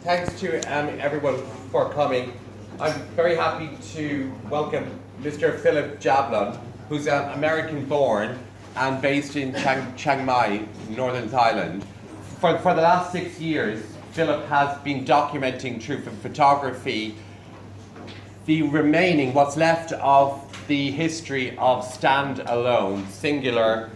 Thanks to everyone for coming. I'm very happy to welcome Mr. Philip Jablon, who's American born and based in Chiang Mai, northern Thailand. For the last 6 years, Philip has been documenting through photography the remaining, what's left of the history of standalone, singular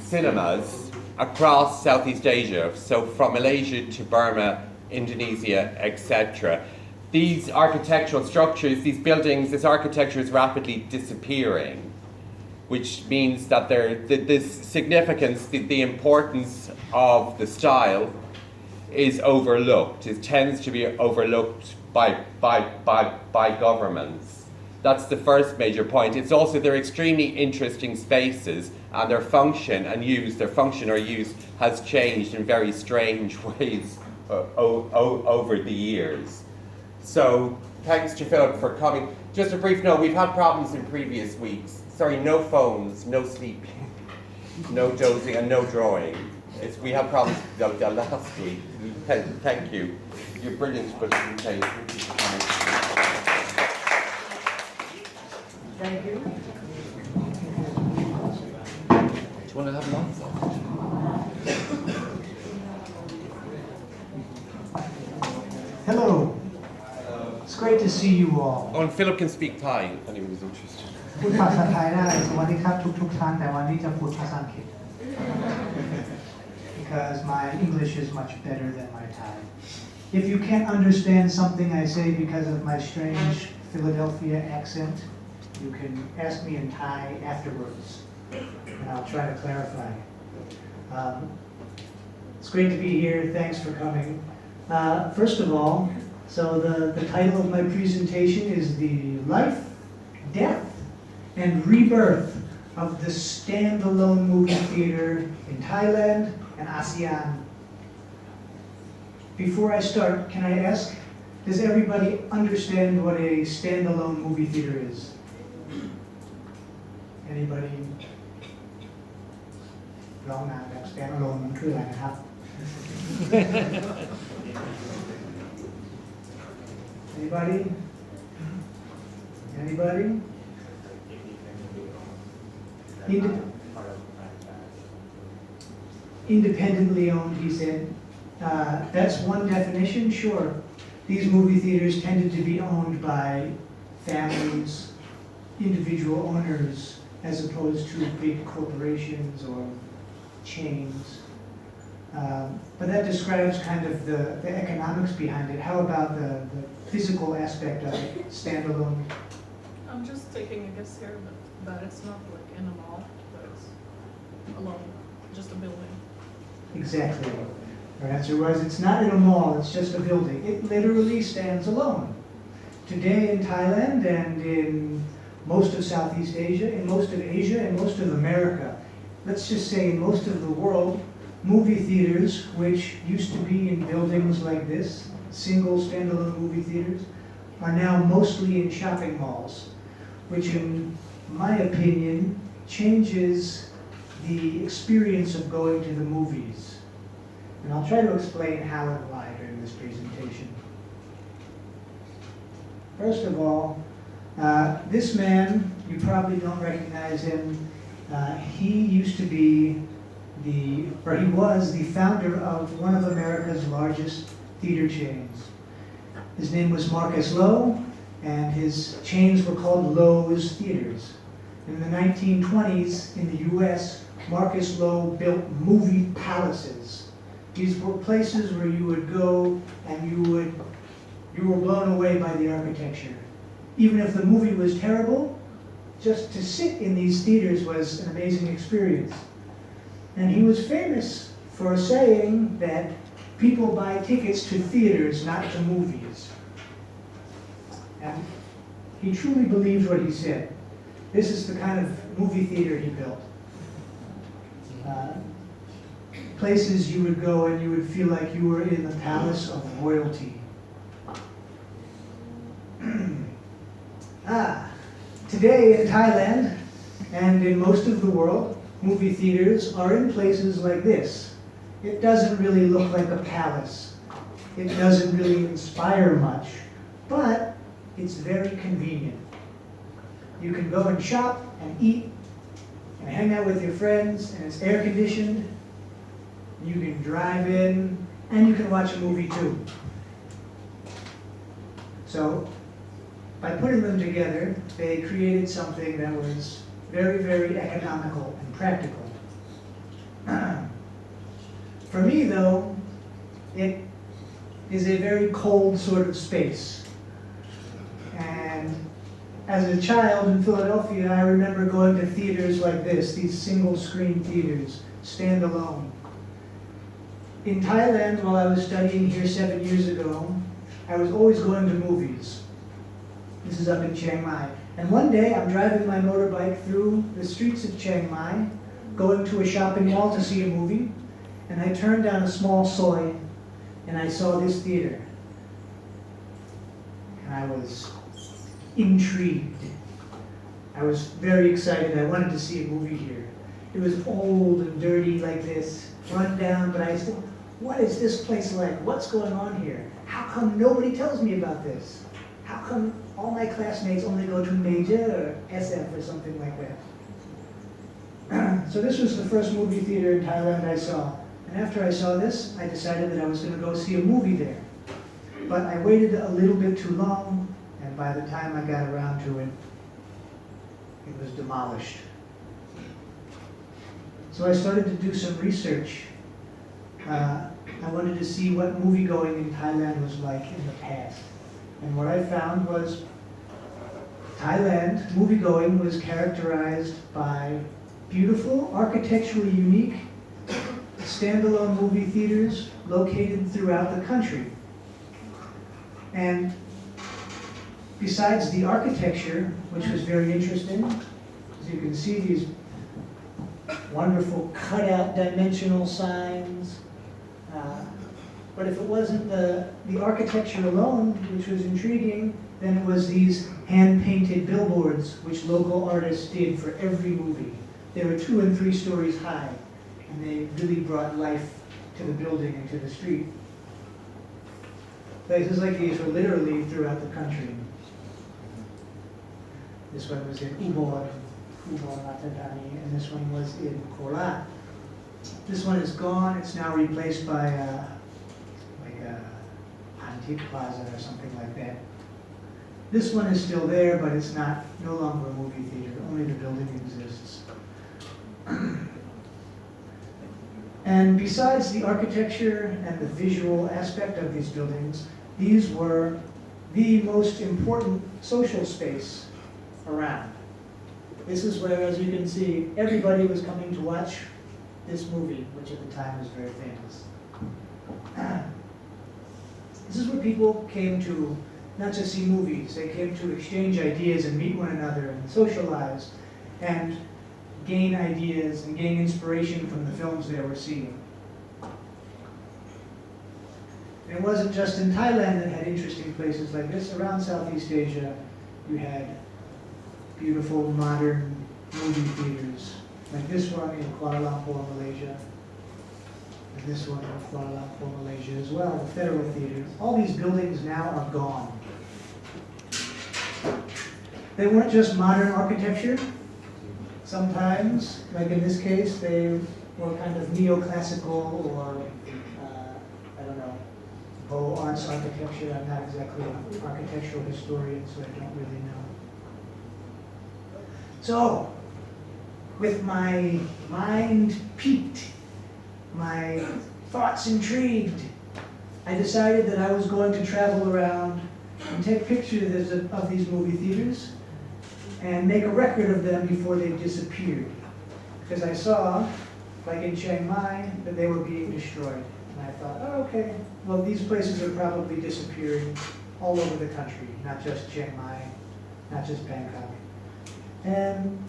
cinemas across Southeast Asia, so from Malaysia to Burma, Indonesia, etc. These architectural structures, these buildings, this architecture is rapidly disappearing, which means that this significance, the importance of the style is overlooked. It tends to be overlooked by governments. That's the first major point. It's also they're extremely interesting spaces, and their function or use has changed in very strange ways over the years. So thanks to Philip for coming. Just a brief note, we've had problems in previous weeks. Sorry, no phones, no sleeping, no dozing, and no drawing. We had problems last week. Thank you. You're brilliant, but thank you for coming. Thank you. Do you want to have lots of it? Hello. It's great to see you all. Oh, and Philip can speak Thai if anyone's interested. พูดภาษาไทยได้สวัสดีครับทุกท่านแต่วันนี้จะพูดภาษาอังกฤษ because my English is much better than my Thai. If you can't understand something I say because of my strange Philadelphia accent, you can ask me in Thai afterwards, and I'll try to clarify. It's great to be here. Thanks for coming. First of all, so the title of my presentation is The Life, Death, and Rebirth of the Standalone Movie Theater in Thailand and ASEAN. Before I start, can I ask, does everybody understand what a standalone movie theater is? Anybody? Wrong now, that standalone มันคืออะไรนะครับ Anybody? Anybody? Independently owned, he said. That's one definition, sure. These movie theaters tended to be owned by families, individual owners, as opposed to big corporations or chains. But that describes kind of the economics behind it. How about the physical aspect of it, standalone? I'm just taking a guess here, but it's not like in a mall, but it's alone, just a building. Exactly. Our answer was it's not in a mall, it's just a building. It literally stands alone. Today in Thailand and in most of Southeast Asia, in most of Asia, and most of America, let's just say in most of the world, movie theaters, which used to be in buildings like this, single standalone movie theaters, are now mostly in shopping malls, which in my opinion changes the experience of going to the movies. And I'll try to explain how and why during this presentation. First of all, this man, you probably don't recognize him. He used to be he was the founder of one of America's largest theater chains. His name was Marcus Lowe, and his chains were called Lowe's Theaters. In the 1920s, in the US, Marcus Lowe built movie palaces. These were places where you would go and you were blown away by the architecture. Even if the movie was terrible, just to sit in these theaters was an amazing experience. And he was famous for saying that people buy tickets to theaters, not to movies. And he truly believed what he said. This is the kind of movie theater he built. Places you would go and you would feel like you were in the palace of royalty. Today in Thailand and in most of the world, movie theaters are in places like this. It doesn't really look like a palace. It doesn't really inspire much, but it's very convenient. You can go and shop and eat and hang out with your friends, and it's air conditioned. You can drive in, and you can watch a movie too. So, by putting them together, they created something that was very, very economical and practical. For me, though, it is a very cold sort of space. And as a child in Philadelphia, I remember going to theaters like this, these single-screen theaters, Standalone. In Thailand, while I was studying here 7 years ago, I was always going to movies. This is up in Chiang Mai. And one day, I'm driving my motorbike through the streets of Chiang Mai, going to a shopping mall to see a movie, and I turned down a small soi, and I saw this theater. And I was intrigued. I was very excited. I wanted to see a movie here. It was old and dirty like this, run down, but I said, what is this place like? What's going on here? How come nobody tells me about this? How come all my classmates only go to Major or SF or something like that? So this was the first movie theater in Thailand I saw. And after I saw this, I decided that I was going to go see a movie there. But I waited a little bit too long, and by the time I got around to it, it was demolished. So I started to do some research. I wanted to see what movie-going in Thailand was like in the past. And what I found was Thailand movie-going was characterized by beautiful, architecturally unique, standalone movie theaters located throughout the country. And besides the architecture, which was very interesting, as you can see these wonderful cutout dimensional signs. But if it wasn't the architecture alone, which was intriguing, then it was these hand-painted billboards, which local artists did for every movie. They were 2 and 3 stories high, and they really brought life to the building and to the street. Places like these were literally throughout the country. This one was in Ubon, Ratadani, and this one was in Kolat. This one is gone. It's now replaced by like a Antique Plaza or something like that. This one is still there, but it's no longer a movie theater. Only the building exists. And besides the architecture and the visual aspect of these buildings, these were the most important social space around. This is where, as you can see, everybody was coming to watch this movie, which at the time was very famous. This is where people came to not just see movies, they came to exchange ideas and meet one another and socialize and gain ideas and gain inspiration from the films they were seeing. And it wasn't just in Thailand that had interesting places like this. Around Southeast Asia, you had beautiful modern movie theaters, like this one in Kuala Lumpur, Malaysia, and this one in Kuala Lumpur, Malaysia as well, the Federal Theater. All these buildings now are gone. They weren't just modern architecture. Sometimes, like in this case, they were kind of neoclassical or, I don't know, Beaux Arts architecture. I'm not exactly an architectural historian, so I don't really know. So, with my mind piqued, my thoughts intrigued, I decided that I was going to travel around and take pictures of these movie theaters and make a record of them before they disappeared. Because I saw, like in Chiang Mai, that they were being destroyed. And I thought, oh, okay, well, these places are probably disappearing all over the country, not just Chiang Mai, not just Bangkok. And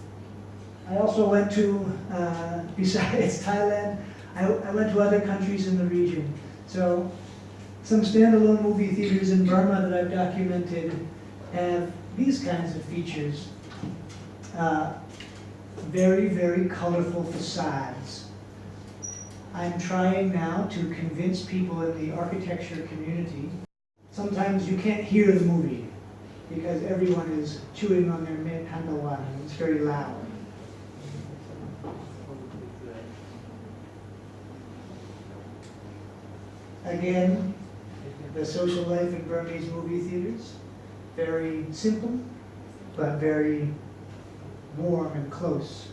I also went to, besides Thailand, I went to other countries in the region. So some standalone movie theaters in Burma that I've documented have these kinds of features. Very, very colorful facades. I'm trying now to convince people in the architecture community. Sometimes you can't hear the movie because everyone is chewing on their mint handawan and it's very loud. Again, the social life in Burmese movie theaters, very simple, but very warm and close.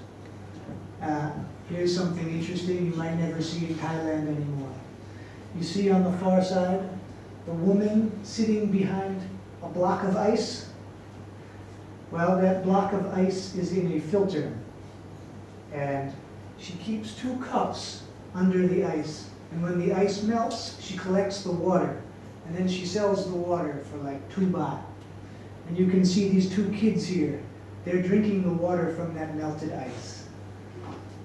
Here's something interesting you might never see in Thailand anymore. You see on the far side, the woman sitting behind a block of ice. Well, that block of ice is in a filter, and she keeps 2 cups under the ice. And when the ice melts, she collects the water, and then she sells the water for like 2 baht. And you can see these 2 kids here. They're drinking the water from that melted ice.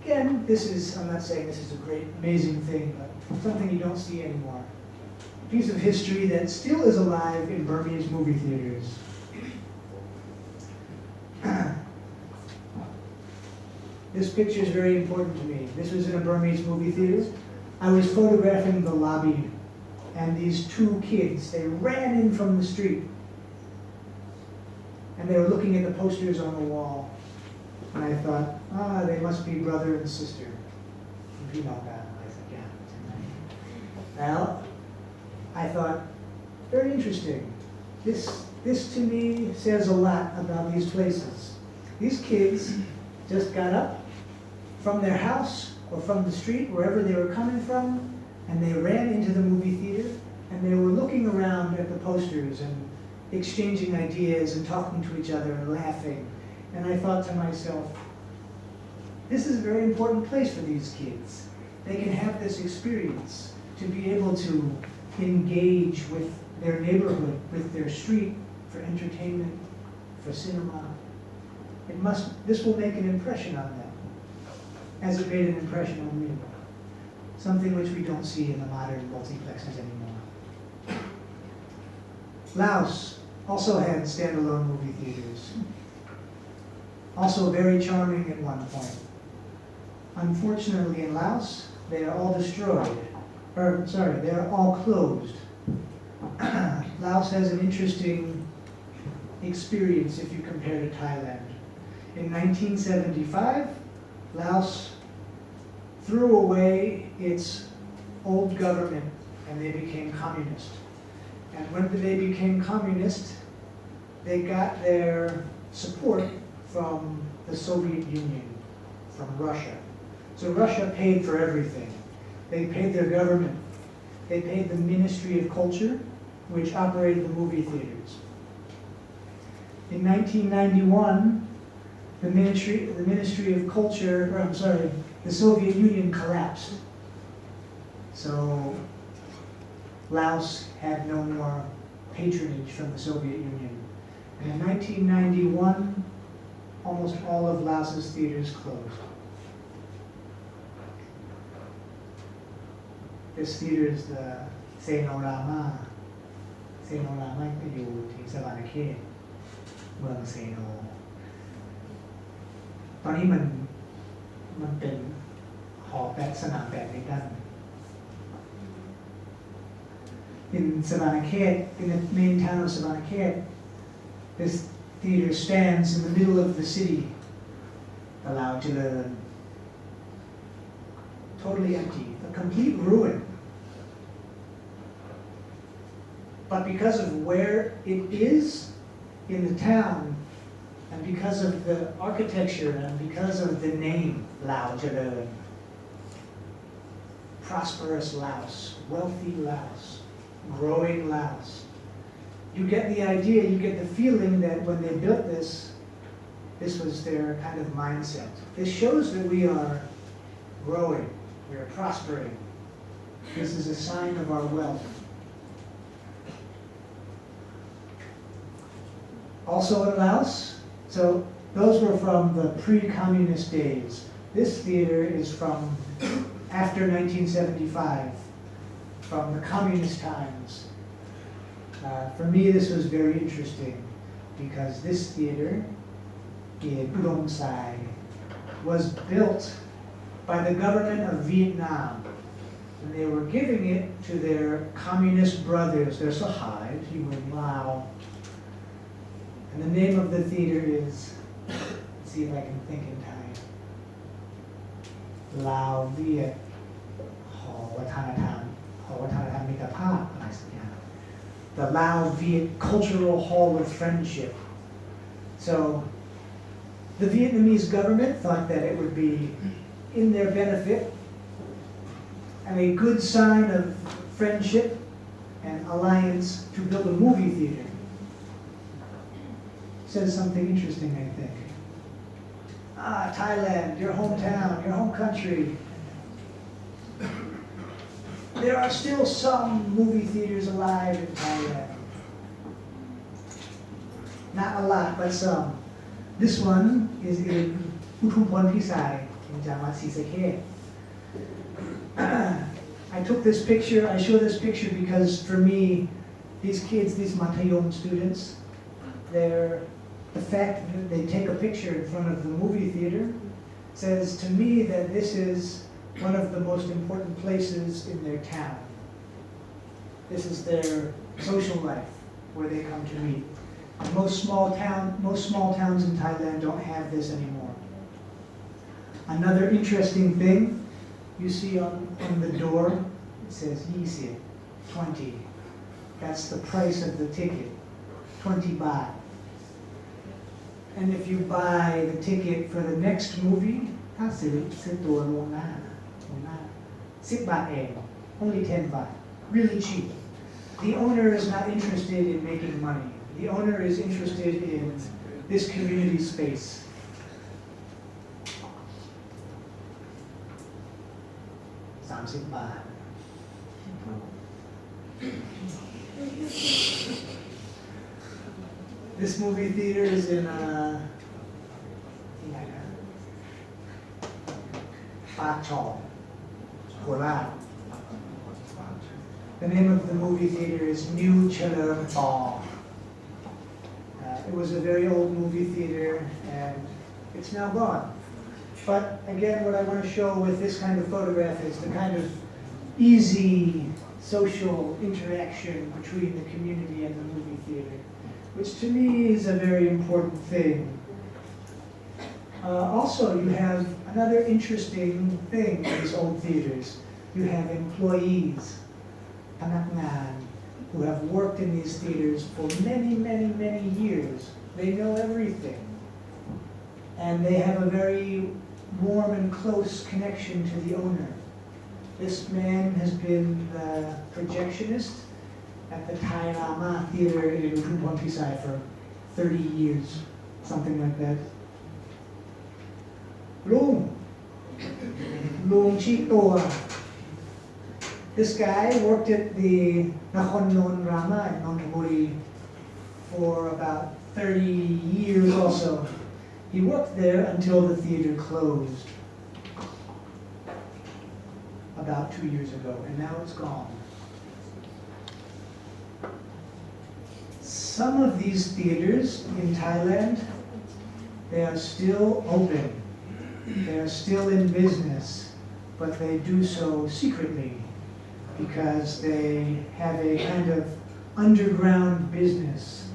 Again, I'm not saying this is a great, amazing thing, but something you don't see anymore. A piece of history that still is alive in Burmese movie theaters. This picture is very important to me. This was in a Burmese movie theater. I was photographing the lobby, and these 2 kids, they ran in from the street, and they were looking at the posters on the wall. And I thought, they must be brother and sister. You know that. I said, yeah. Well, I thought, very interesting. This to me says a lot about these places. These kids just got up from their house or from the street, wherever they were coming from, and they ran into the movie theater, and they were looking around at the posters and exchanging ideas and talking to each other and laughing. And I thought to myself, this is a very important place for these kids. They can have this experience to be able to engage with their neighborhood, with their street, for entertainment, for cinema. This will make an impression on them, as it made an impression on me. Something which we don't see in the modern multiplexes anymore. Laos also had standalone movie theaters. Also very charming at one point. Unfortunately in Laos, they are all destroyed. They are all closed. Laos has an interesting experience if you compare to Thailand. In 1975, Laos threw away its old government and they became communist. And when they became communist, they got their support from the Soviet Union, from Russia. So Russia paid for everything. They paid their government. They paid the Ministry of Culture, which operated the movie theaters. In 1991, the Ministry of Culture, the Soviet Union collapsed. So Laos had no more patronage from the Soviet Union. And in 1991, almost all of Laos's theaters closed. This theater is the Senorama. Senorama อยู่ที่สวรรณเขตเมืองเซโนตอนนี้มันเป็นหอสนามแบดมินตัน In Savanakhet, in the main town of Savanakhet, this theater stands in the middle of the city, allowed to learn. Totally empty, a complete ruin. But because of where it is in the town, and because of the architecture, and because of the name, Lao Jablon, prosperous Laos, wealthy Laos, growing Laos, you get the idea, you get the feeling that when they built this was their kind of mindset. This shows that we are growing, we are prospering. This is a sign of our wealth. Also in Laos, so those were from the pre-communist days. This theater is from after 1975, from the communist times. For me, this was very interesting because this theater in Udon Sai was built by the government of Vietnam And they were giving it to their communist brothers, their Sahai, Lao. And the name of the theater is, let's see if I can think in time, Lao Viet Hall Watanatam Mikapap, the Lao Viet Cultural Hall of Friendship. So the Vietnamese government thought that it would be in their benefit and a good sign of friendship and alliance to build a movie theater. Says something interesting, I think. Thailand, your hometown, your home country. There are still some movie theaters alive in Thailand. Not a lot, but some. This one is in Utumpon Pisai in Jamat Sisake. I took this picture, I show this picture because for me, these kids, these Matayom students, the fact that they take a picture in front of the movie theater says to me that this is one of the most important places in their town. This is their social life where they come to meet. Most small towns in Thailand don't have this anymore. Another interesting thing, you see on the door, it says 20, 20. That's the price of the ticket, 20 baht. And if you buy the ticket for the next movie, 10 baht eng, only 10 baht, really cheap. The owner is not interested in making money. The owner is interested in this community space. This movie theater is in Pak Chong, Korat. The name of the movie theater is New Chalerm Tong. It was a very old movie theater and it's now gone. But again, what I want to show with this kind of photograph is the kind of easy social interaction between the community and the movie theater, which to me is a very important thing. Also, you have another interesting thing in these old theaters. You have employees, panaknan, who have worked in these theaters for many, many, many years. They know everything. And they have a very warm and close connection to the owner. This man has been the projectionist at the Thai Rama Theater in Utumpon Pisai for 30 years, something like that. Lung Chitoa. This guy worked at the Nakhon Non Rama in Nonthaburi for about 30 years also. He worked there until the theater closed about 2 years ago, and now it's gone. Some of these theaters in Thailand, they are still open. They are still in business, but they do so secretly because they have a kind of underground business.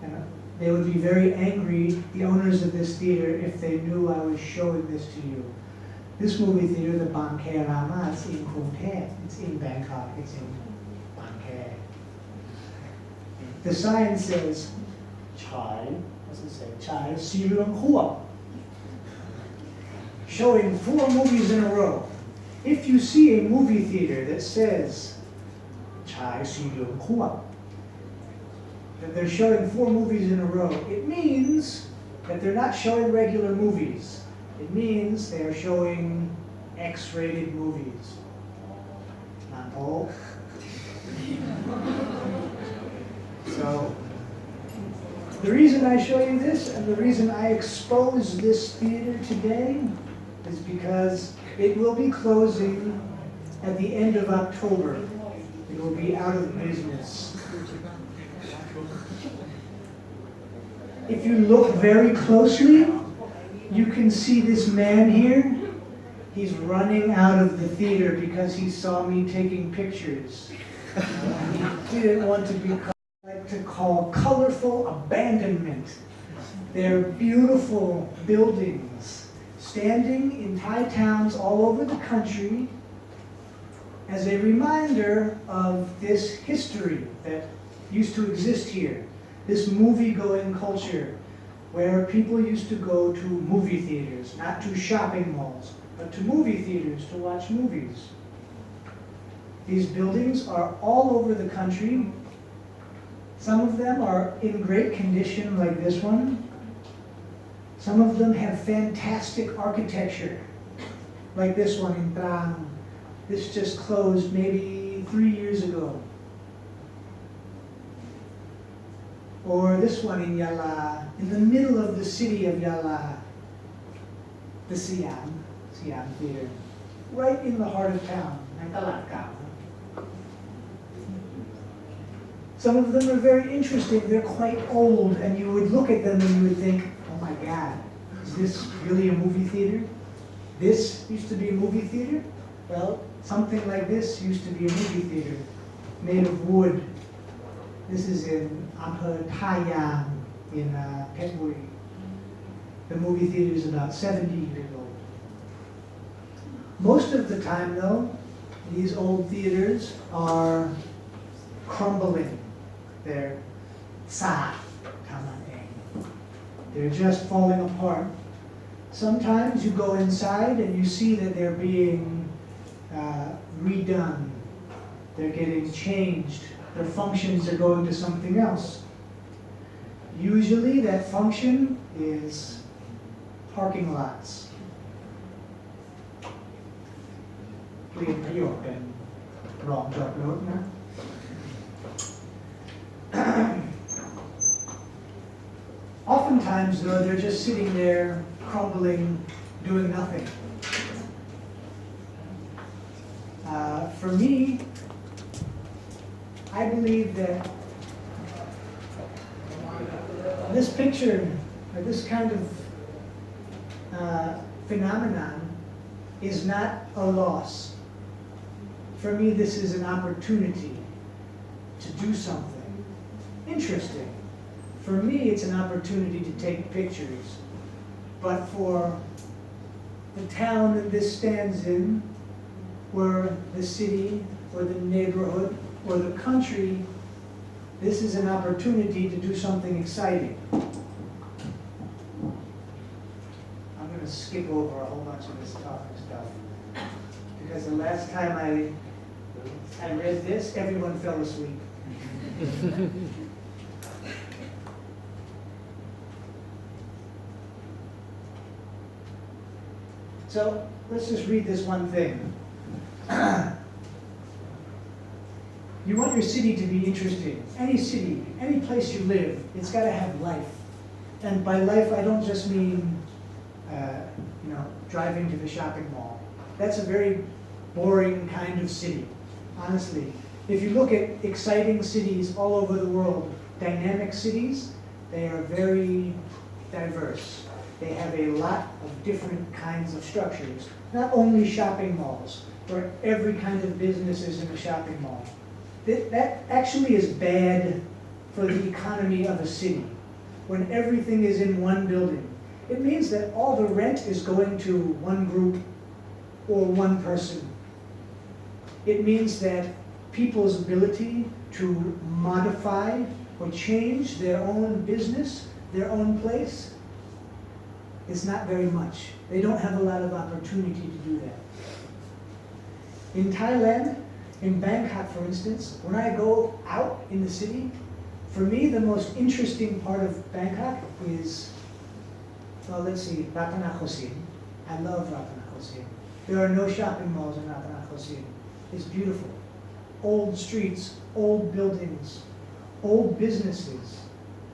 And they would be very angry, the owners of this theater, if they knew I was showing this to you. This movie theater, the Bangkok Rama, it's in Krung Thep, it's in Bangkok, it's in Bangkok. The sign says, Chai, what's it say? Chai Silung Hua. Showing 4 movies in a row. If you see a movie theater that says Chai Silung Hua, that they're showing 4 movies in a row, it means that they're not showing regular movies. It means they are showing X-rated movies. Not all. So, the reason I show you this and the reason I expose this theater today is because it will be closing at the end of October. It will be out of business. If you look very closely, you can see this man here. He's running out of the theater because he saw me taking pictures. He didn't want to be like to call colorful abandonment. They're beautiful buildings standing in Thai towns all over the country as a reminder of this history that used to exist here, this movie-going culture where people used to go to movie theaters, not to shopping malls, but to movie theaters to watch movies. These buildings are all over the country. Some of them are in great condition like this one. Some of them have fantastic architecture, like this one in Trang. This just closed maybe 3 years ago. Or this one in Yala, in the middle of the city of Yala, the Siam Theater, right in the heart of town, Some of them are very interesting. They're quite old, and you would look at them and you would think, oh my God, is this really a movie theater? This used to be a movie theater? Well, something like this used to be a movie theater, made of wood. This is in Ampere Thayang in Petbury. The movie theater is about 70 years old. Most of the time, though, these old theaters are crumbling. They're they're just falling apart. Sometimes you go inside and you see that they're being redone. They're getting changed. Their functions are going to something else. Usually that function is parking lots. เปลี่ยนประโยชน์กันรองจอดรถนะ Oftentimes, though, they're just sitting there, crumbling, doing nothing. For me, I believe that this picture, or this kind of phenomenon, is not a loss. For me, this is an opportunity to do something interesting. For me, it's an opportunity to take pictures. But for the town that this stands in, or the city, or the neighborhood, or the country, this is an opportunity to do something exciting. I'm going to skip over a whole bunch of this talking stuff. Because the last time I read this, everyone fell asleep. So let's just read this one thing. You want your city to be interesting. Any city, any place you live, it's got to have life. And by life, I don't just mean, driving to the shopping mall. That's a very boring kind of city, honestly. If you look at exciting cities all over the world, dynamic cities, they are very diverse. They have a lot of different kinds of structures. Not only shopping malls, where every kind of business is in a shopping mall. That actually is bad for the economy of a city. When everything is in one building, it means that all the rent is going to one group or one person. It means that people's ability to modify or change their own business, their own place, is not very much. They don't have a lot of opportunity to do that. In Thailand, in Bangkok, for instance, when I go out in the city, for me, the most interesting part of Bangkok is, well, let's see, Ratanakosin. I love Ratanakosin. There are no shopping malls in Ratanakosin. It's beautiful. Old streets, old buildings, old businesses,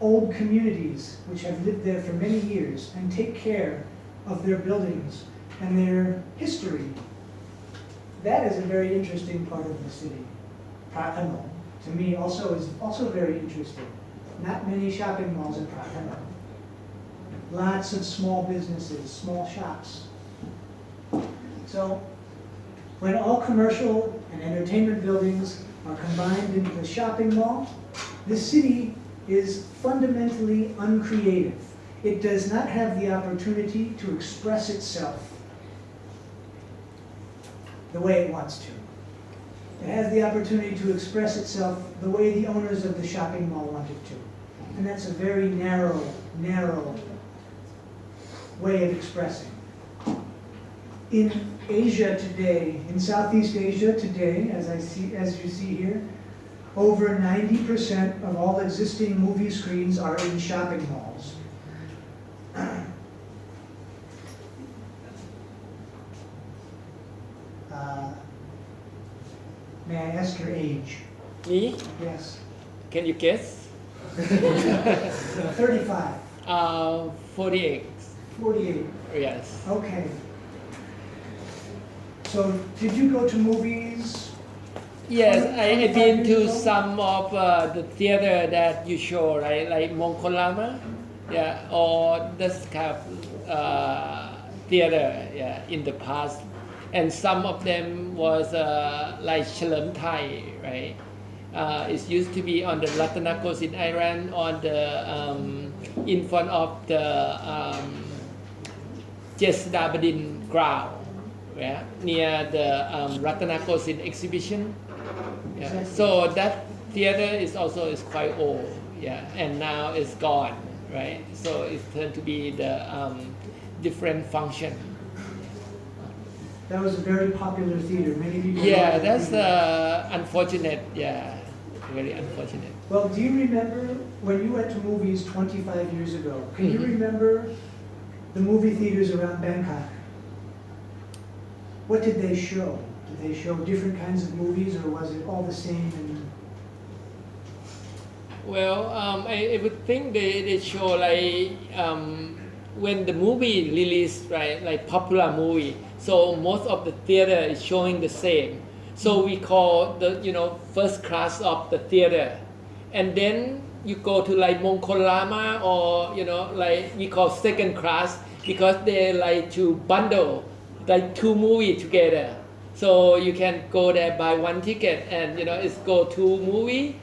old communities which have lived there for many years and take care of their buildings and their history. That is a very interesting part of the city. Prathanom, to me, is also very interesting. Not many shopping malls in Prathanom. Lots of small businesses, small shops. So when all commercial and entertainment buildings are combined into the shopping mall, the city is fundamentally uncreative. It does not have the opportunity to express itself the way it wants to. It has the opportunity to express itself the way the owners of the shopping mall want it to. And that's a very narrow way of expressing. In Asia today, in Southeast Asia today, as you see here, over 90% of all existing movie screens are in shopping malls. May I ask your age? Me? Yes. Can you guess? 35. 48. 48. Yes. Okay. So, did you go to movies? Yes, I've been 25 to years ago? some of the theater that you show, right? Like Mongkolama, yeah, or this kind of theater, yeah, in the past. And some of them was like Chalam Thai, right? It used to be on the Ratanakos in Iran, on the in front of the Jesdabadin ground, yeah, near the Ratanakos in exhibition. Yeah. Exactly. So that theater is quite old, yeah, and now it's gone, right? So it's turned to be the different function. That was a very popular theater. Many people. Yeah, loved that that's theater. unfortunate. Yeah, very unfortunate. Well, do you remember when you went to movies 25 years ago? Can you remember the movie theaters around Bangkok? What did they show? Did they show different kinds of movies, or was it all the same? Well, I would think they show like when the movie released, right, like popular movie. So most of the theater is showing the same. So we call the first class of the theater, and then you go to like Mongkolama or like we call second class because they like to bundle like two movies together. So you can go there buy one ticket and it's go two movie,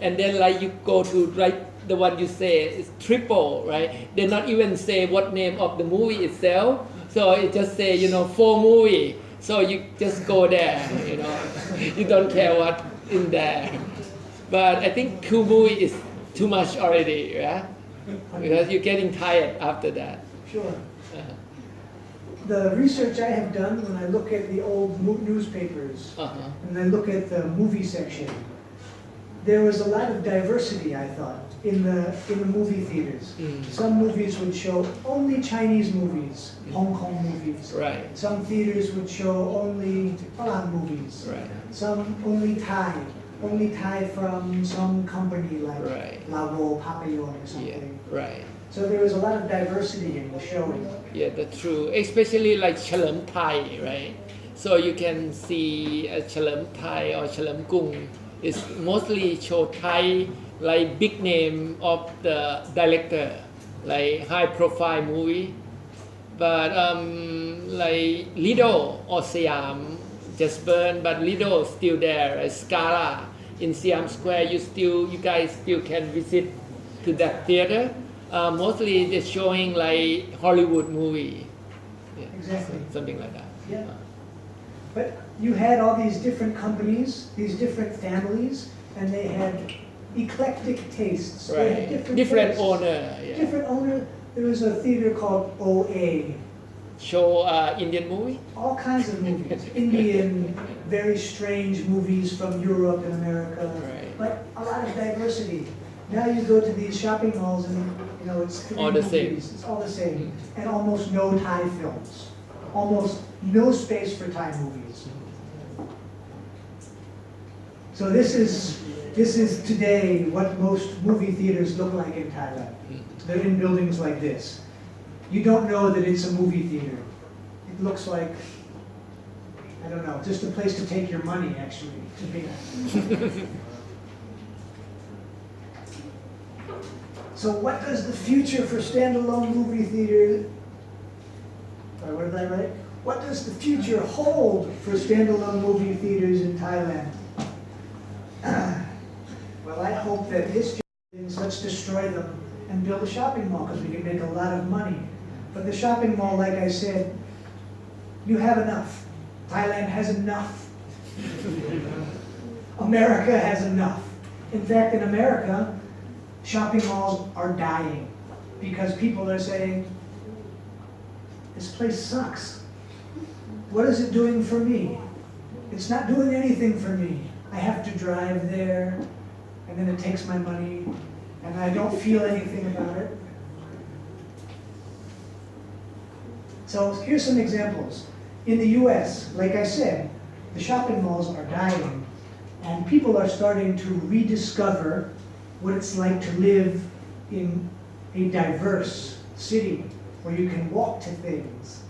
and then like you go to like the one you say is triple, right? They not even say what name of the movie itself. So it just say 4 movie. So you just go there, you don't care what in there. But I think 2 movie is too much already, yeah? Because you're getting tired after that. Sure. The research I have done when I look at the old newspapers and I look at the movie section, there was a lot of diversity, I thought, in the movie theaters. Some movies would show only Chinese movies, Hong Kong movies. Right. Some theaters would show only Falang movies. Right. Some only Thai from some company like Right. Lavo, Papillon or Yeah, something. right. So there was a lot of diversity in the showing. Yeah, that's true. Especially like Chalam Thai, right? So you can see Chalam Thai or Chalam Kung. It's mostly show Thai, like big name of the director, like high profile movie. But like Lido or Siam just burned, but Lido still there. Like Scala in Siam Square, you guys still can visit to that theater. Mostly they're showing like Hollywood movie. Yeah, Exactly. something like that. Yeah. But you had all these different companies, these different families, and they had eclectic tastes. They had Right. Different tastes. owner. Yeah. Different owner. There was a theater called OA. Show Indian movie. All kinds of movies. Indian, very strange movies from Europe and America. Right. But a lot of diversity. Now you go to these shopping malls and it's 3 All the same. movies. It's all the same. And almost no Thai films. Almost no space for Thai movies. So this is today what most movie theaters look like in Thailand. They're in buildings like this. You don't know that it's a movie theater. It looks like, I don't know, just a place to take your money, actually, to be. So what does the future for standalone movie theater, what did I write? What does the future hold for standalone movie theaters in Thailand? Well, I hope that this is, let's destroy them and build a shopping mall because we can make a lot of money. But the shopping mall, like I said, you have enough. Thailand has enough. America has enough. In fact, in America, shopping malls are dying because people are saying, this place sucks. What is it doing for me? It's not doing anything for me. I have to drive there, and then it takes my money, and I don't feel anything about it. So here's some examples. In the US, like I said, the shopping malls are dying, and people are starting to rediscover what it's like to live in a diverse city where you can walk to things,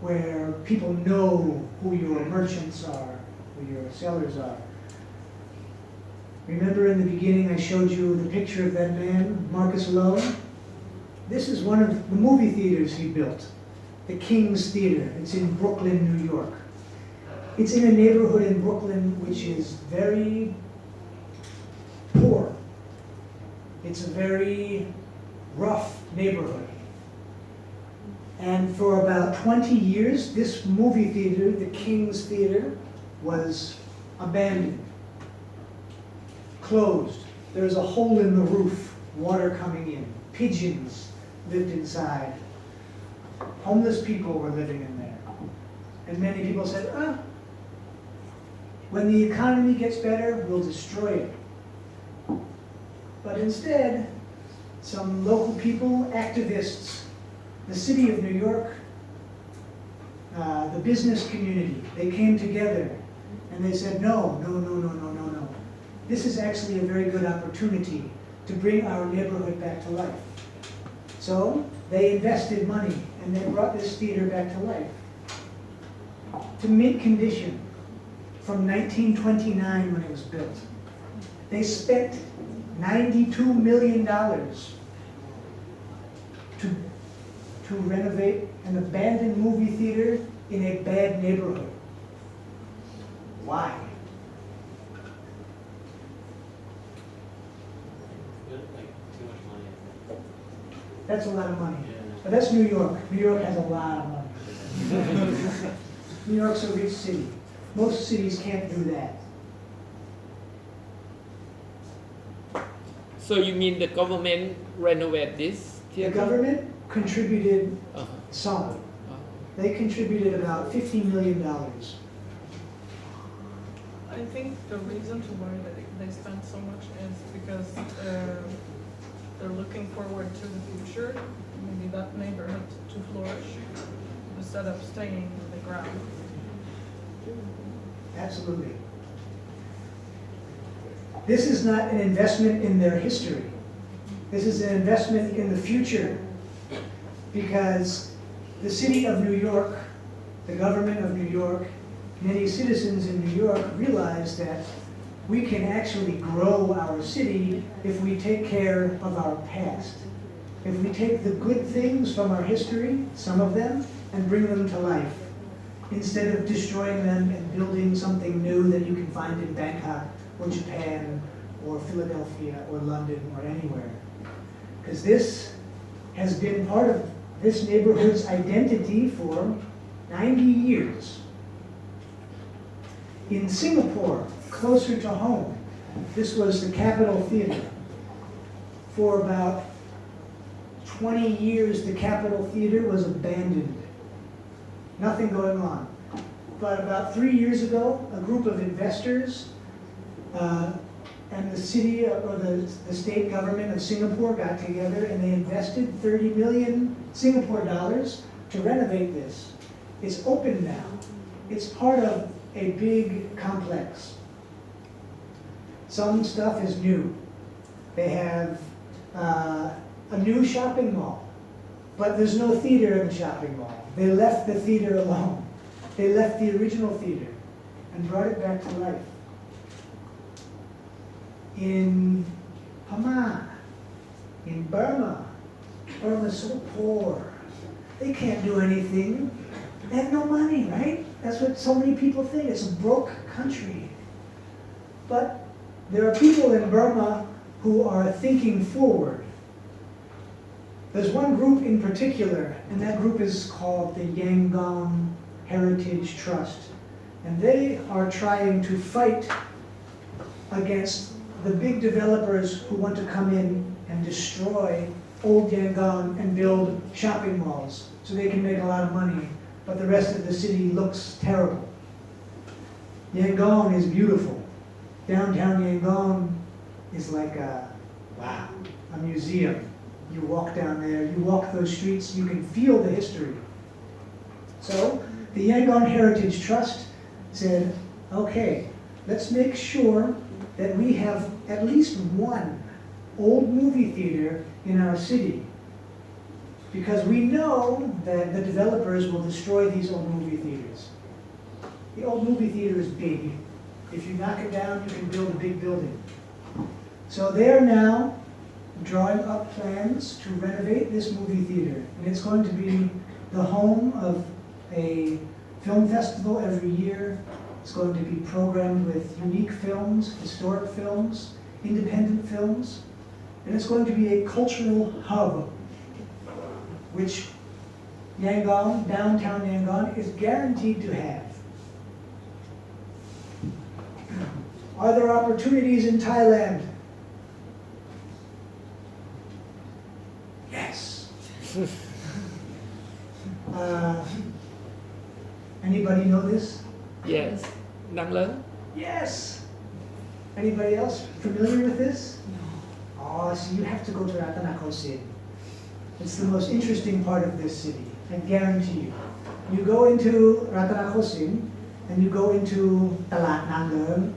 where people know who your merchants are, who your sellers are. Remember in the beginning I showed you the picture of that man, Marcus Lowe? This is one of the movie theaters he built, the King's Theater. It's in Brooklyn, New York. It's in a neighborhood in Brooklyn which is very poor. It's a very rough neighborhood. And for about 20 years, this movie theater, the King's Theater, was abandoned, closed. There was a hole in the roof, water coming in. Pigeons lived inside. Homeless people were living in there. And many people said, when the economy gets better, we'll destroy it. But instead, some local people, activists, the city of New York, the business community, they came together and they said, no. This is actually a very good opportunity to bring our neighborhood back to life. So they invested money and they brought this theater back to life. To mint condition from 1929 when it was built. They spent $92 million to renovate an abandoned movie theater in a bad neighborhood. Why? That's a lot of money. But that's New York. New York has a lot of money. New York's a rich city. Most cities can't do that. So you mean the government renovate this The theater? government contributed Uh-huh. some. Uh-huh. They contributed about $50 million. I think the reason to why they spend so much is because they're looking forward to the future, maybe that neighborhood to flourish, instead of staying in the ground. Absolutely. This is not an investment in their history. This is an investment in the future, because the city of New York, the government of New York, many citizens in New York realize that we can actually grow our city if we take care of our past. If we take the good things from our history, some of them, and bring them to life, instead of destroying them and building something new that you can find in Bangkok or Japan or Philadelphia or London or anywhere. Because this has been part of this neighborhood's identity for 90 years. In Singapore, closer to home, this was the Capitol Theater. For about 20 years, the Capitol Theater was abandoned. Nothing going on. But about 3 years ago, a group of investors and the city or the state government of Singapore got together and they invested 30 million Singapore dollars to renovate this. It's open now. It's part of a big complex. Some stuff is new. They have a new shopping mall, but there's no theater in the shopping mall. They left the theater alone. They left the original theater and brought it back to life. In Burma, Burma's so poor. They can't do anything. They have no money, right? That's what so many people think. It's a broke country. But there are people in Burma who are thinking forward. There's one group in particular, and that group is called the Yangon Heritage Trust. And they are trying to fight against the big developers who want to come in and destroy old Yangon and build shopping malls so they can make a lot of money, but the rest of the city looks terrible. Yangon is beautiful. Downtown Yangon is like a museum. You walk down there, you walk those streets, you can feel the history. So the Yangon Heritage Trust said, okay, let's make sure that we have at least one old movie theater in our city, because we know that the developers will destroy these old movie theaters. The old movie theater is big. If you knock it down, you can build a big building. So they are now drawing up plans to renovate this movie theater, and it's going to be the home of a film festival every year. It's going to be programmed with unique films, historic films, independent films, and it's going to be a cultural hub, which Yangon, downtown Yangon, is guaranteed to have. Are there opportunities in Thailand? Yes. Anybody know this? Yes. Năng lớn. Yes. Anybody else familiar with this? No. Oh, so you have to go to Ratanakosin. It's the most interesting part of this city, I guarantee you. You go into Ratanakosin, and you go into Talat Nang Leung,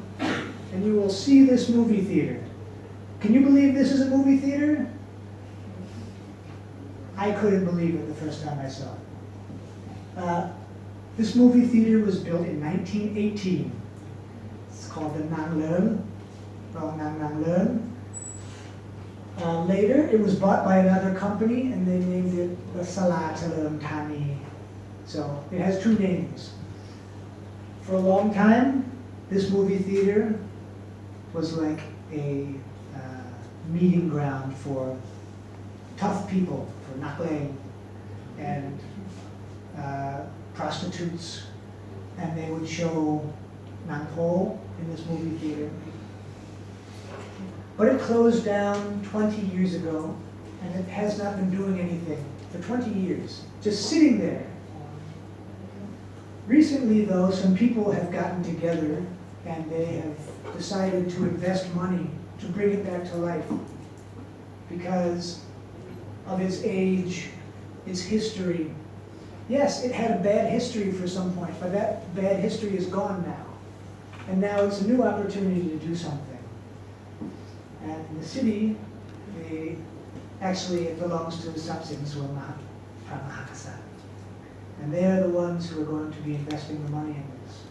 and you will see this movie theater. Can you believe this is a movie theater? I couldn't believe it the first time I saw it. This movie theater was built in 1918. It's called the Nang Leung, Nang Leung. Later, it was bought by another company, and they named it the Salatalum Tani. So it has two names. For a long time, this movie theater was like a meeting ground for tough people, for Naklang and prostitutes, and they would show Nang Po in this movie theater. But it closed down 20 years ago, and it has not been doing anything for 20 years, just sitting there. Recently, though, some people have gotten together and they have decided to invest money to bring it back to life because of its age, its history. Yes, it had a bad history for some point, but that bad history is gone now. And now it's a new opportunity to do something. And in the city, actually it belongs to the Samsung Swama Pramahakasa. And they're the ones who are going to be investing the money in this.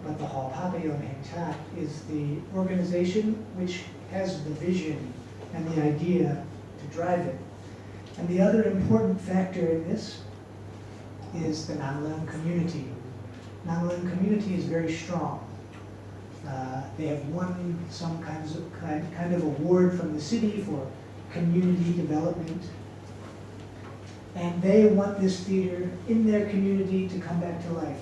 But the Hall Papayon Hengchat is the organization which has the vision and the idea to drive it. And the other important factor in this is the Nang Leung community. Nang Leung community is very strong. They have won some kind of award from the city for community development. And they want this theater in their community to come back to life,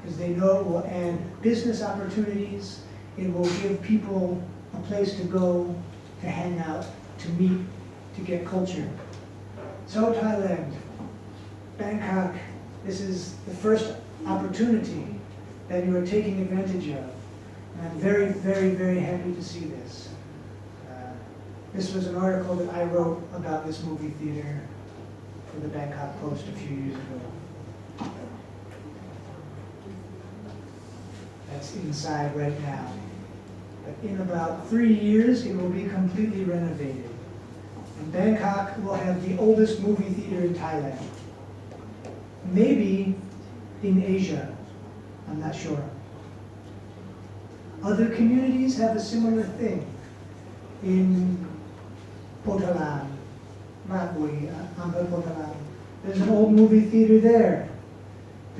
because they know it will add business opportunities, it will give people a place to go, to hang out, to meet, to get culture. So Thailand, Bangkok, this is the first opportunity that you are taking advantage of. And I'm very, very, very happy to see this. This was an article that I wrote about this movie theater for the Bangkok Post a few years ago. That's inside right now. But in about 3 years, it will be completely renovated. And Bangkok will have the oldest movie theater in Thailand. Maybe in Asia, I'm not sure. Other communities have a similar thing. In Potalan, Matbui, Amber Potalan, there's an old movie theater there.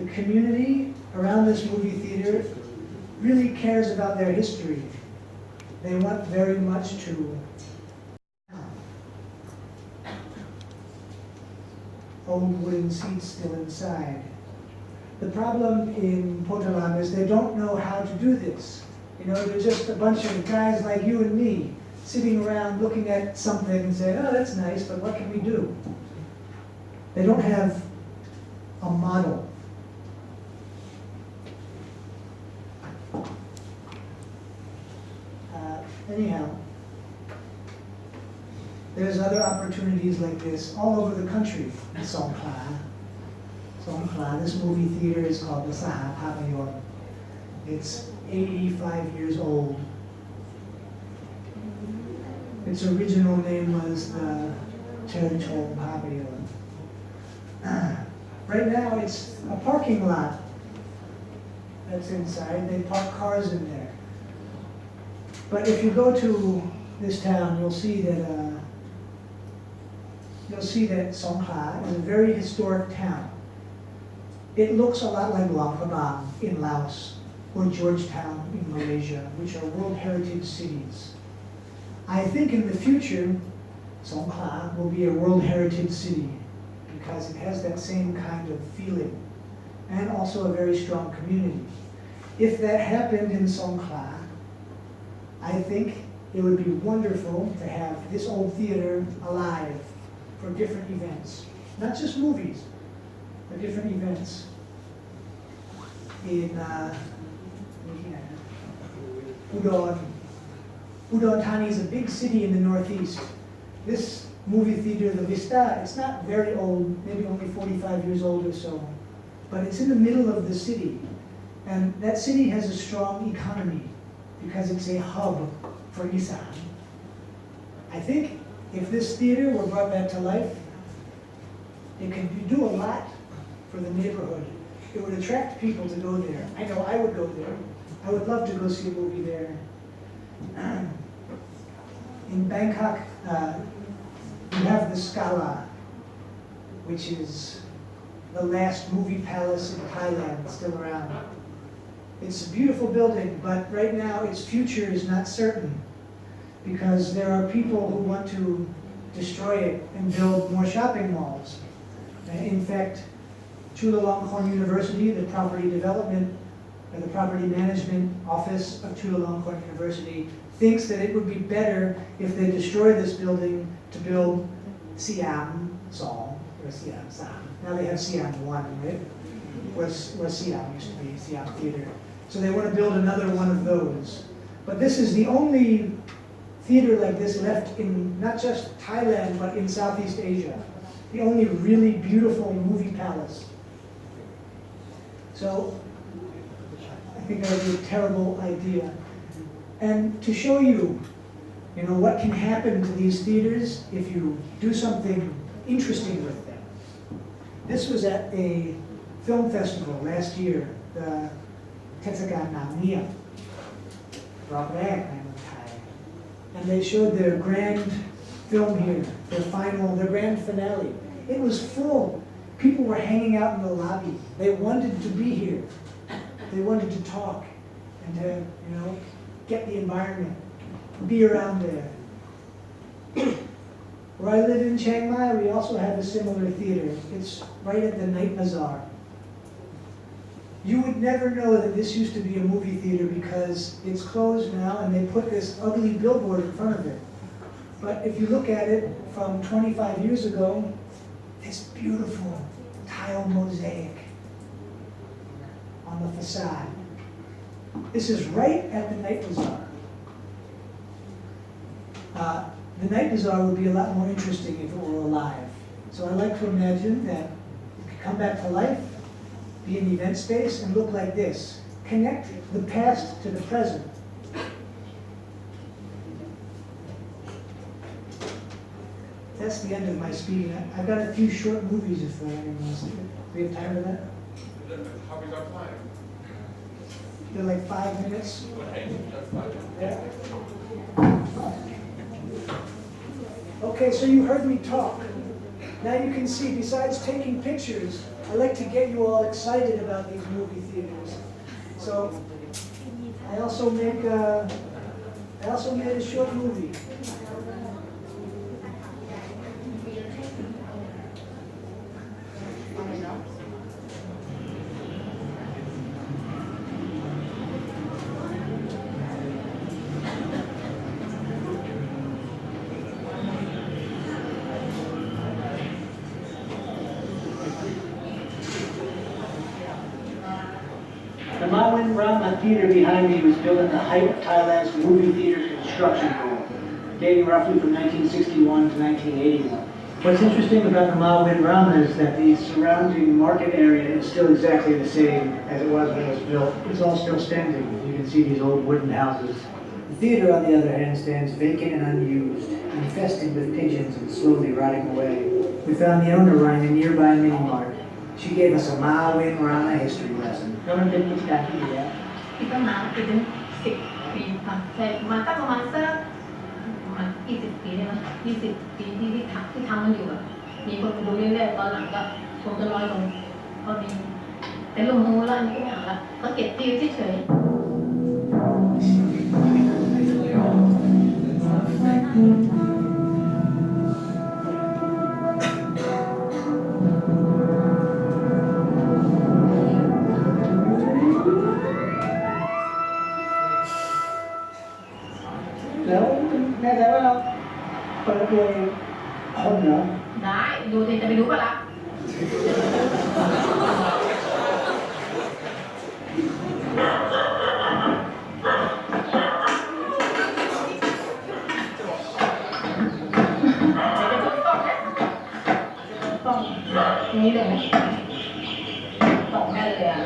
the community around this movie theater really cares about their history. They want very much to old wooden seats still inside. The problem in Potalam is they don't know how to do this. You know, they're just a bunch of guys like you and me sitting around looking at something and saying, oh, that's nice, but what can we do? They don't have a model. Anyhow, there's other opportunities like this all over the country in Songkhla. Songkhla, this movie theater is called the Saha Papayon. It's 85 years old. Its original name was the Cherchol Papayon. Right now it's a parking lot that's inside. They park cars in there. But if you go to this town, you'll see that Songkhla is a very historic town. It looks a lot like Luang Prabang in Laos or Georgetown in Malaysia, which are World Heritage cities. I think in the future, Songkhla will be a World Heritage city because it has that same kind of feeling and also a very strong community. If that happened in Songkhla, I think it would be wonderful to have this old theater alive for different events. Not just movies, but different events. In Udon. Udon Thani is a big city in the northeast. This movie theater, the Vista, it's not very old, maybe only 45 years old or so, but it's in the middle of the city. And that city has a strong economy because it's a hub for asean. I think if this theater were brought back to life, it could do a lot for the neighborhood. It would attract people to go there. I know I would go there. I would love to go see a movie there. In Bangkok, you have the Scala, which is the last movie palace in Thailand still around. It's a beautiful building, but right now its future is not certain because there are people who want to destroy it and build more shopping malls. In fact, Chulalongkorn University, the property development or the property management office of Chulalongkorn University, thinks that it would be better if they destroy this building to build Siam Song or Siam Sam. Now they have Siam 1, right? Where Siam used to be, Siam Theater. So they want to build another one of those. But this is the only theater like this left in not just Thailand, but in Southeast Asia. The only really beautiful movie palace. So I think that would be a terrible idea. And to show you, what can happen to these theaters if you do something interesting with them. This was at a film festival last year, the Tetsagan Namnia, Rock Rag, and they showed their grand film here, their grand finale. It was full. People were hanging out in the lobby. They wanted to be here. They wanted to talk and to, get the environment, be around there. Where I live in Chiang Mai, we also have a similar theater. It's right at the Night Bazaar. You would never know that this used to be a movie theater because it's closed now and they put this ugly billboard in front of it. But if you look at it from 25 years ago, this beautiful tile mosaic on the facade. This is right at the Night Bazaar. The Night Bazaar would be a lot more interesting if it were alive. So I like to imagine that it could come back to life, be an event space, and look like this. Connect the past to the present. That's the end of my speaking. I've got a few short movies if anyone wants to. Do we have time for that? How we got time? They're like 5 minutes. Okay, that's fine. Yeah. Okay, so you heard me talk. Now you can see, besides taking pictures, I like to get you all excited about these movie theaters. So I also made a short movie. The Mawin Rama Theater behind me was built at the height of Thailand's movie theater construction boom, dating roughly from 1961 to 1981. What's interesting about the Mawin Rama is that the surrounding market area is still exactly the same as it was when it was built. It's all still standing. You can see these old wooden houses. The theater, on the other hand, stands vacant and unused, infested with pigeons and slowly rotting away. We found the owner running a nearby mini-mart. She gave us a Mawin Rama history lesson. แล้วมันเป็นกิจการที่ดีแล้ว ที่ต้นน้ำคือถึง10 ปีค่ะใช่มาก็ประมาณสัก20 ปีได้ไหม20 ปีที่ทำมันอยู่แบบมีคนมาดูเรื่อยๆตอนหลังก็คงจะน้อยลงก็มีแต่ลงมือแล้วอันนี้ก็อย่างละก็เก็บตีไว้เฉย แล้วแน่ใจว่าเราเปิดตัวเองคนเหรอ ได้ดูสิจะไปดูป่ะล่ะต้องนี้เลยไหมต้องได้เลยอ่ะ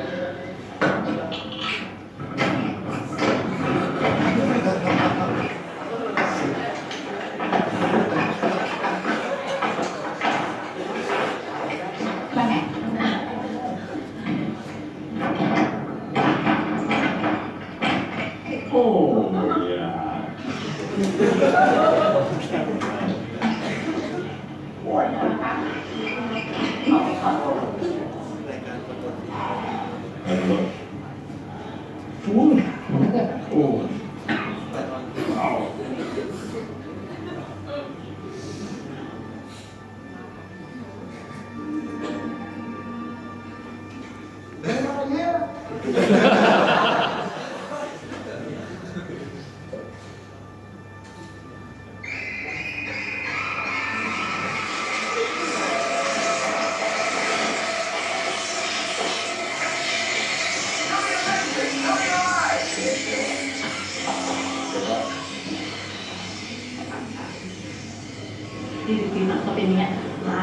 20 ปีมันก็เป็นอย่างเงี้ยมา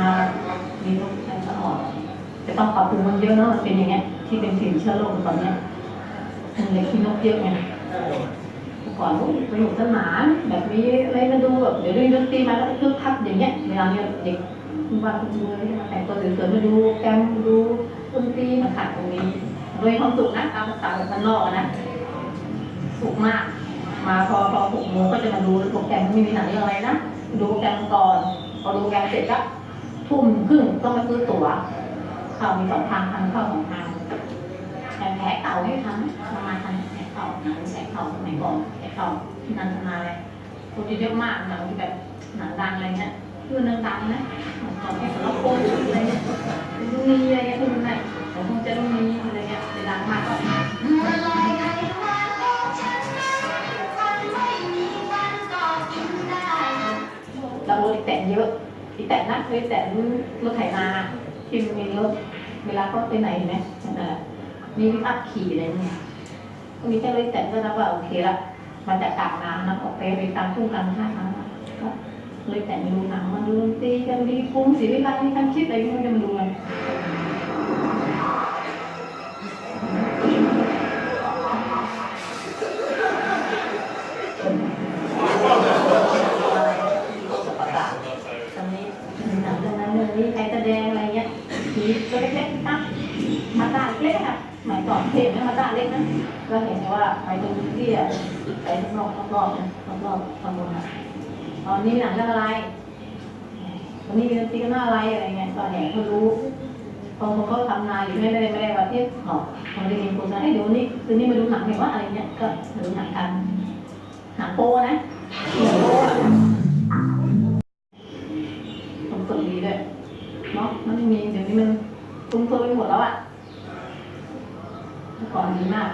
มีโรคไข้ตลอดจะต้องปรับปรุงมันเยอะเนาะมันเป็นอย่างเงี้ยที่เป็นสินเชื้อโรคตอนเนี้ยมันเลยขี้นกเยอะไงก่อนสนุกสนานแบบนี้อะไรมาดูแบบเดี๋ยวดูดนตรีมาแล้วคึกคักอย่างเงี้ยเวลาเนี่ยเด็กคุณว่าคุณดูอะไรมาแต่งตัวสวยๆมาดูแกมดูดนตรีมาขัดตรงนี้โดยความสุขนะตามภาษาแบบบ้านนอกนะสุขมากมาพอ6 โมงก็จะมาดูโปรแกรมไม่มีหนังเรื่องอะไรนะดูโปรแกรมก่อนพอดูโปรแกรมเสร็จก็ทุ่มครึ่งต้องมาซื้อตั๋วเข้ามี2 ทางเข้า2 ทางแผลเก่าให้ทำประมาณทันแผลเก่าหนังแผลเก่าสมัยก่อนแผลเก่าที่นันทนาเลยคนเยอะมากหนังที่แบบหนังดังอะไรเงี้ยคือดังนะตอนนี้สำหรับคนอะไรเงี้ยดูมีอะไรเงี้ยคือมันไหนแต่คงจะต้องมีอะไรเงี้ยดังมากก็เราแต่งเยอะที่แต่งนักเคยแต่งรถไถนาที่มีรถเวลาก็ไปไหนเห็นไหมมีวิอัพขี่อะไรเนี่ยก็มีแค่รถแต่งก็นับว่าโอเคละมันจะกลางน้ำนะออกไปตามทุ่งตามท่าน้ำก็เลยแต่งดูหนังมาดูดนตรีกันดีกรุงศรีวิไลมีการคิดอะไรที่มันจะมาดูกันนี่ใครแสดงอะไรเงี้ยทีตัวเล็กๆนะมาตาเล็กอ่ะหมายก่อนเห็นไหมมาตาเล็กนะเราเห็นว่าไปตรงที่อ่ะไปรอบๆนะรอบๆข้างบนอ่ะตอนนี้หนังเรื่องอะไรตอนนี้มีดนตรีกันอะไรอะไรเงี้ยก็แห่เขารู้ พอเขาทำงานอยู่ไม่ได้ว่าเอ๊ะออกพอได้ยินโฆษณาเดี๋ยวนี้คืนนี้มาดูหนังไหมว่าอะไรเงี้ยก็ดูหนังกันหนังโป้นะหนังโป้ผมฝึกดีด้วยเนาะมันมีเดี๋ยวนี้มันฟุ้งเฟ้อไปหมดแล้วอ่ะก่อนดีมาก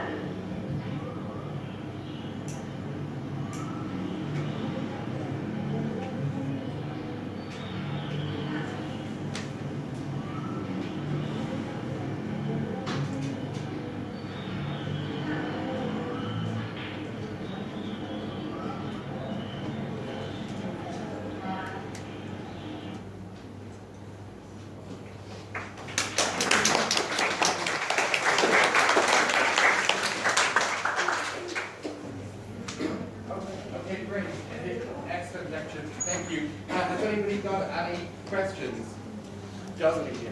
Okay, great. Excellent lecture. Thank you. Has anybody got any questions? Doesn't he?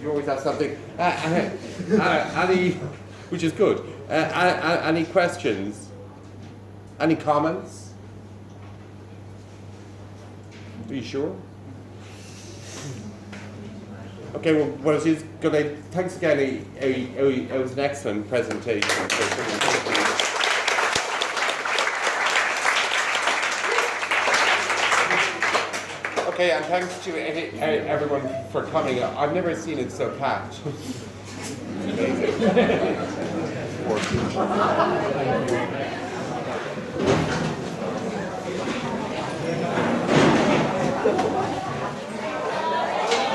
You always have something. Any, which is good. Any questions? Any comments? Are you sure? Okay, well, she's good. Thanks again. It was an excellent presentation. Okay, and thanks to everyone for coming. I've never seen it so packed. Amazing.